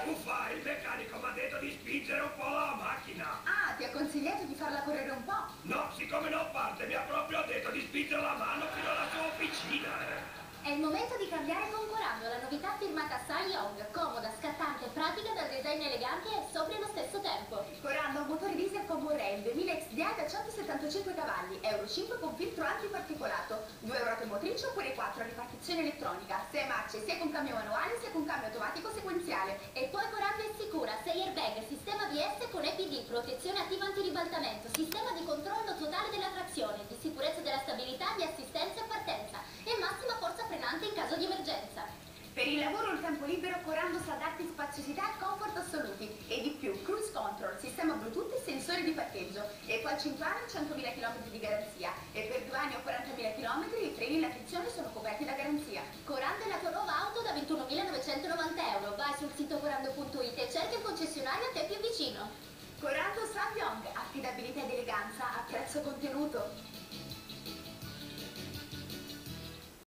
uffa, il meccanico mi ha detto di spingere un po' la macchina. Ah, ti ha consigliato di farla correre un po'? No, siccome non parte, mi ha proprio detto di spingere la mano fino alla sua officina. È il momento di cambiare con Corando, la novità firmata Ssangyong, comoda, scattante, pratica dal design elegante e sobria allo stesso tempo. Corando ha un motore diesel Combo Rail 2000 XDI da 175 cavalli, Euro 5 con filtro antiparticolato, 2 ruote motrici oppure 4 a ripartizione elettronica, 6 marce sia con cambio manuale sia con cambio automatico sequenziale. E poi Corando è sicura, 6 airbag, sistema ABS con EPD, protezione attiva antiribaltamento, sistema di controllo totale della trazione, di sicurezza della stabilità, di assistenza e partenza e massima forza frenante in caso di emergenza. Per il lavoro o il tempo libero Corando sa darti spaziosità e comfort assoluti e di più, cruise control, sistema Bluetooth e sensori di parcheggio e poi 5 anni 100.000 km di garanzia e per 2 anni o 40.000 km i freni e la frizione sono coperti da garanzia. Corando è la tua nuova auto da 21.990 euro. Vai sul sito corando.it e cerca il concessionario a te più vicino. Corando Ssangyong, affidabilità ed eleganza a prezzo contenuto.